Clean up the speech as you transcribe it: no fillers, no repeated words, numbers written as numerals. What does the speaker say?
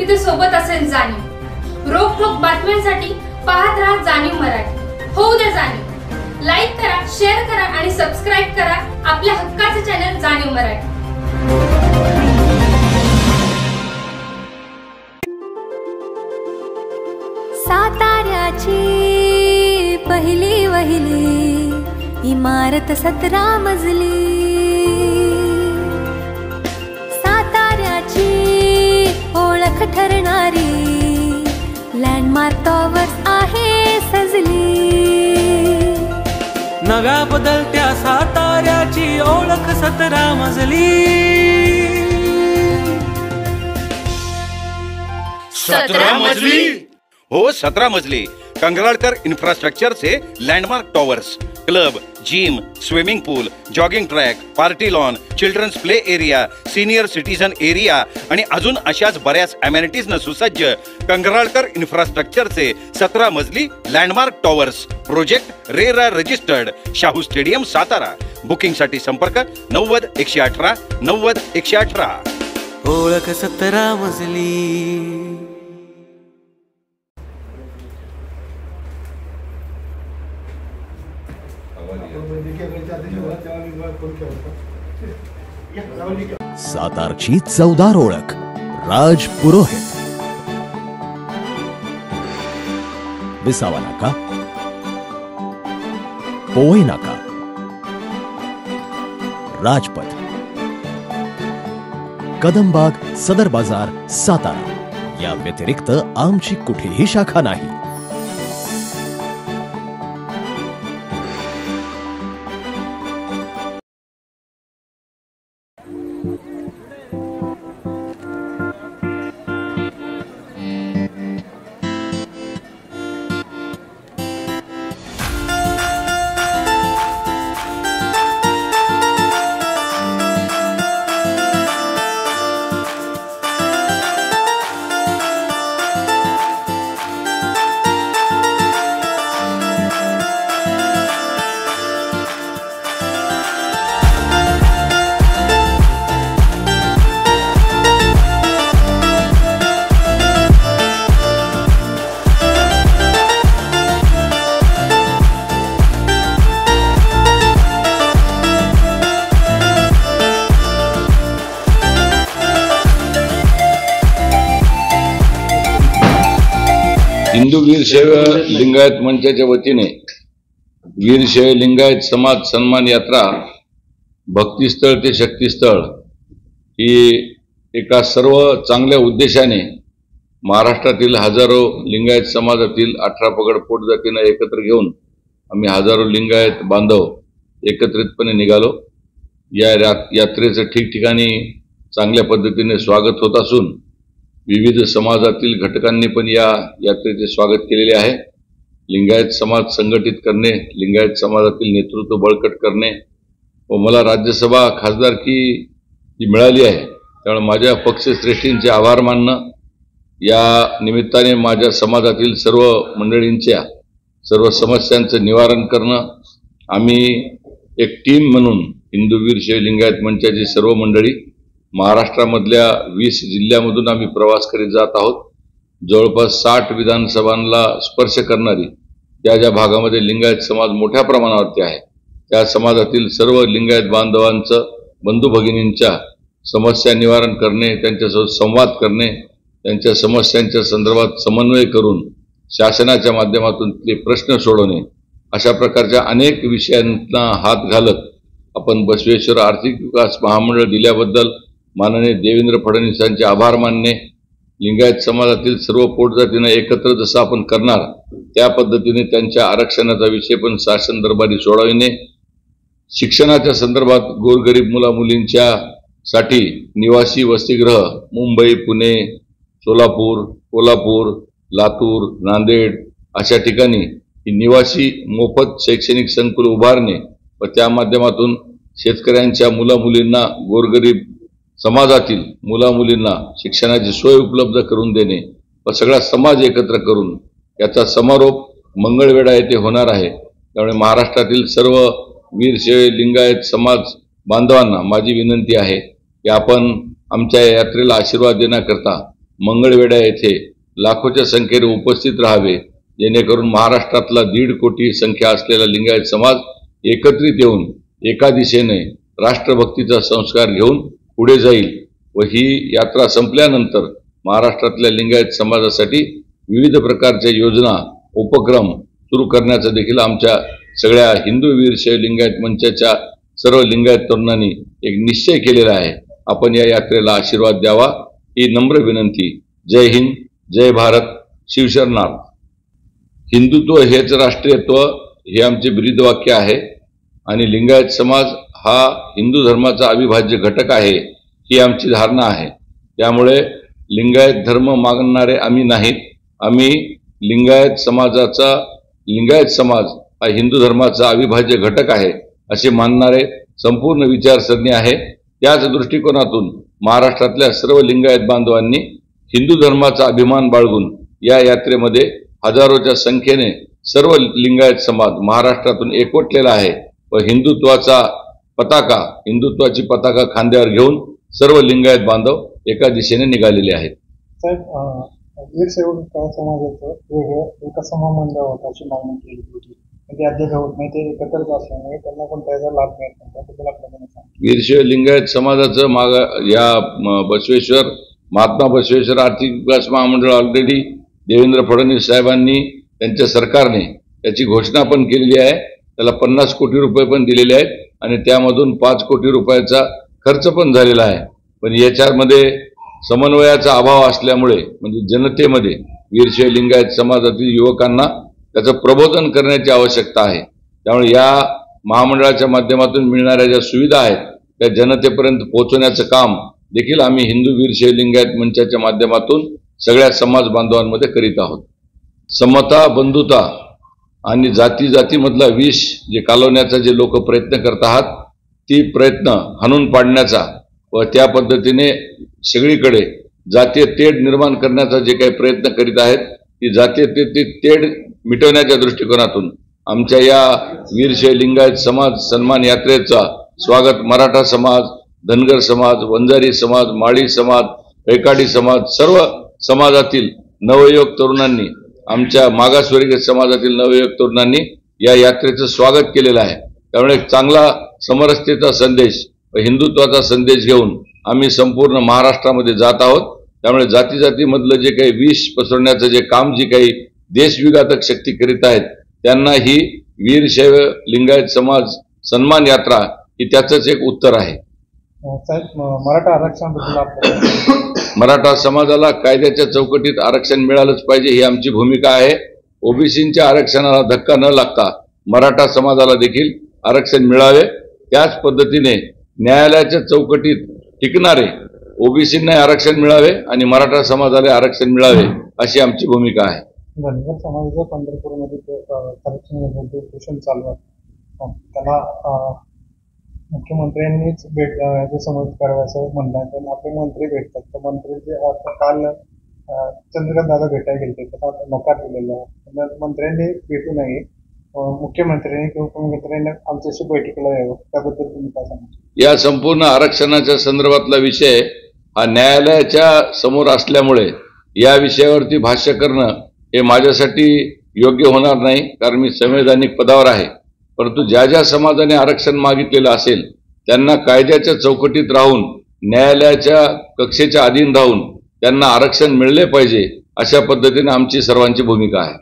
इथे सोबत असेल जाणीव। रोखोक बातम्यांसाठी पाहत राहा जाणीव मराठी। होऊ द्या जाणीव। लाईक करा, शेअर करा आणि सबस्क्राइब करा आपल्या हक्काचे चॅनल जाणीव मराठी। साताऱ्याची पहिली वहिली इमारत 17 मजली। साताऱ्याची ओळख ठरणारी लँडमार्क टॉवर्स आहे सजली। नव्या बदलत्या साताऱ्याची ओळख 17 मजली। 17 मजली हो 17 मजली कंगराळकर इन्फ्रास्ट्रक्चरचे landmark towers, club, gym, swimming pool, jogging track, party lawn, children's play area, senior citizen area आणि अजून अशाच बऱ्याच अमेनिटीजनं सुसज्ज कंगराळकर इन्फ्रास्ट्रक्चरचे 17 मजली landmark towers project RERA registered, Shahu stadium Satara. बुकिंगसाठी संपर्क 90 118 90 118। ओळख 17 मजली। सातारची चवदार ओळख राज पुरोहित, विसावा नाका, पोवई नाका, राजपथ, कदमबाग, सदर बाजार, सातारा या व्यतिरिक्त आमची कुठेही शाखा नाही। हिंदू वीरशैव लिंगायत मंचाच्या वतीने वीरशैव लिंगायत समाज सन्मान यात्रा भक्तिस्थळ ते शक्तिस्थळ ही एका सर्व चांगल्या उद्देशाने महाराष्ट्रातील हजारो लिंगायत समाजातील 18 पगड पोट जातींना एकत्र घेऊन आम्ही हजारो लिंगायत बांधव एकत्रितपणे निघालो। या यात्रेचं ठिकठिकाणी चांगल्या पद्धतीने स्वागत होत असून विविध समाजातील घटकांनी पण या यात्रेचे स्वागत केलेले आहे। लिंगायत समाज संघटित करणे, लिंगायत समाजातील नेतृत्व बळकट करणे व मला राज्यसभा खासदारकी जी मिळाली आहे त्यामुळे माझ्या पक्षश्रेष्ठींचे आभार मानणं, या निमित्ताने माझ्या समाजातील सर्व मंडळींच्या सर्व समस्यांचं निवारण करणं, आम्ही एक टीम म्हणून हिंदू वीरशैव लिंगायत मंचाची सर्व मंडळी महाराष्ट्रामधल्या 20 जिल्ह्यामधून आम्ही प्रवास करीत जात आहोत। जवळपास 60 विधानसभांना स्पर्श करणारी ज्या ज्या भागामध्ये लिंगायत समाज मोठ्या प्रमाणावरती आहे त्या समाजातील सर्व लिंगायत बांधवांचं, बंधू भगिनींच्या समस्या निवारण करणे, त्यांच्यासोबत संवाद करणे, त्यांच्या समस्यांच्या संदर्भात समन्वय करून शासनाच्या माध्यमातून ते प्रश्न सोडवणे, अशा प्रकारच्या अनेक विषयांना हात घालत आपण बसवेश्वर आर्थिक विकास महामंडळ दिल्याबद्दल माननीय देवेंद्र फडणवीसांचे आभार मानणे, लिंगायत समाजातील सर्व पोट जातींना एकत्र जसं आपण करणार त्या पद्धतीने त्यांच्या आरक्षणाचा विषय पण शासन दरबारी सोडविणे, शिक्षणाच्या संदर्भात गोरगरीब मुला मुलींच्या साठी निवासी वसतिगृह मुंबई, पुणे, सोलापूर, कोल्हापूर, लातूर, नांदेड अशा ठिकाणी ही निवासी मोफत शैक्षणिक संकुल उभारणे व त्या माध्यमातून शेतकऱ्यांच्या मुला मुलींना, गोरगरीब समाजातील मुला मुलींना शिक्षणाची सोय उपलब्ध करून देणे व सगळा समाज एकत्र करून याचा समारोप मंगळवेढा येथे होणार आहे। त्यामुळे महाराष्ट्रातील सर्व वीरशैव लिंगायत समाज बांधवांना माझी विनंती आहे की आपण आमच्या यात्रेला आशीर्वाद देण्याकरता मंगळवेढा येथे लाखोच्या संख्येने उपस्थित राहावे, जेणेकरून महाराष्ट्रातला 1.5 कोटी संख्या असलेला लिंगायत समाज एकत्रित येऊन एका दिशेने राष्ट्रभक्तीचा संस्कार घेऊन पुढे जाईल व ही यात्रा संपल्यानंतर महाराष्ट्रातल्या लिंगायत समाजासाठी विविध प्रकारच्या योजना उपक्रम सुरू करण्याचा देखील आमच्या सगळ्या हिंदू वीरशैव लिंगायत मंचाच्या सर्व लिंगायत तरुणांनी एक निश्चय केलेला आहे। आपण या यात्रेला आशीर्वाद द्यावा ही नम्र विनंती। जय हिंद, जय भारत, शिवशरणार्थ। हिंदुत्व हेच राष्ट्रीयत्व हे आमचे ब्रीदवाक्य आहे आणि लिंगायत समाज हा हिंदू धर्माचा अविभाज्य घटक आहे ही आमची धारणा आहे। त्यामुळे लिंगायत धर्म मागणारे आम्ही नाहीत। आम्ही लिंगायत समाज हा हिंदू धर्माचा अविभाज्य घटक आहे असे मानणारे संपूर्ण विचारसरणी आहे। त्याच दृष्टिकोनातून महाराष्ट्रातल्या सर्व लिंगायत बांधवांनी हिंदू धर्माचा अभिमान बाळगून या यात्रेमध्ये हजारोच्या संख्येने सर्व लिंगायत समाज महाराष्ट्रातून एकवटलेला आहे व हिंदुत्वाची पताका खांद्यावर घेऊन सर्व लिंगायत बांधव एका दिशेने निघालेले आहेत। साहेब, वीरशैव समाजाचं वेगळं एका सममंडळ होताची मागणी केली होती, ते अद्याप होत नाही, ते एकत्रच असल्यामुळे त्यांना पण त्याचा लाभ मिळत नाही, त्याबद्दल आपल्याला सांगा। वीरशैव लिंगायत समाजाचं या महात्मा बसवेश्वर आर्थिक विकास महामंडळ ऑलरेडी देवेंद्र फडणवीस साहेबांनी त्यांच्या सरकारने त्याची घोषणा पण केलेली आहे। त्याला 50 कोटी रुपये पण दिलेले आहेत आणि त्यामधून 5 कोटी रुपयाचा खर्च पण झालेला आहे। पण याच्यामध्ये समन्वयाचा अभाव असल्यामुळे म्हणजे जनतेमध्ये वीरशैव लिंगायत समाजातील युवकांना त्याचं प्रबोधन करण्याची आवश्यकता आहे। त्यामुळे या महामंडळाच्या माध्यमातून मिळणाऱ्या ज्या सुविधा आहेत त्या जनतेपर्यंत पोहोचवण्याचं काम देखील आम्ही हिंदू वीरशैव लिंगायत मंचाच्या माध्यमातून सगळ्या समाज बांधवांमध्ये करीत आहोत। समता, बंधुता आणि जातीमधला विष जे कालवण्याचा जे लोक प्रयत्न करत आहात ती प्रयत्न हाणून पाडण्याचा व त्या पद्धतीने सगळीकडे जातीय तेढ निर्माण करण्याचा जे काही प्रयत्न करीत आहेत ती जातीय तेढ मिटवण्याच्या दृष्टिकोनातून आमच्या या वीरशैव लिंगायत समाज सन्मान यात्रेचा स्वागत मराठा समाज, धनगर समाज, वंजारी समाज, माळी समाज, कैकाडी समाज, सर्व समाजातील नवयुवक तरुणांनी, आमच्या मागासवर्गीय समाजातील नवयुवक तरुणांनी या यात्रेचं स्वागत केलेलं आहे। त्यामुळे एक चांगला समरसतेचा संदेश व हिंदुत्वाचा संदेश घेऊन आम्ही संपूर्ण महाराष्ट्रामध्ये जात आहोत। त्यामुळे जातीमधलं जे काही विष पसरवण्याचं जे काम जी काही देशविघातक शक्ती करीत आहेत त्यांना ही वीरशैव लिंगायत समाज सन्मान यात्रा ही त्याचंच एक उत्तर आहे। साहेब, मराठा आरक्षणाबद्दल मराठा समाजाला कायद्याच्या चौकटीत आरक्षण मिळालंच पाहिजे ही आमची भूमिका आहे। ओबीसींच्या आरक्षणाला धक्का न लागता मराठा समाजाला देखील आरक्षण मिळावे, त्याच पद्धतीने न्यायालयाच्या चौकटीत टिकणारे ओबीसींना आरक्षण मिळावे आणि मराठा समाजाला आरक्षण मिळावे अशी आमची भूमिका आहे। धनगर समाजाचं पंढरपूरमध्ये आरक्षण उपोषण चालू आहे, त्याला मुख्यमंत्र्यांनीच समज करायचं म्हणणं आहे, पण आपले मंत्री भेटतात तर मंत्र्यांचे आता काल चंद्रकांत दादा भेटायला गेले त्याचा नकार दिलेला आहे। मंत्र्यांनी भेटू नये, मुख्यमंत्र्यांनी किंवा उपमुख्यमंत्र्यांनी आमच्याशी बैठकीला यावं, त्याबद्दल तुम्ही काय सांगा? या संपूर्ण आरक्षणाच्या संदर्भातला विषय हा न्यायालयाच्या समोर असल्यामुळे या विषयावरती भाष्य करणं हे माझ्यासाठी योग्य होणार नाही, कारण मी संवैधानिक पदावर आहे। परंतु ज्या समाजाने आरक्षण मागितलेलं असेल त्यांना कायद्याच्या चौकटीत राहून न्यायालयाच्या कक्षेच्या अधीन राहून त्यांना आरक्षण मिळले पाहिजे अशा पद्धतीने आमची सर्वांची भूमिका आहे।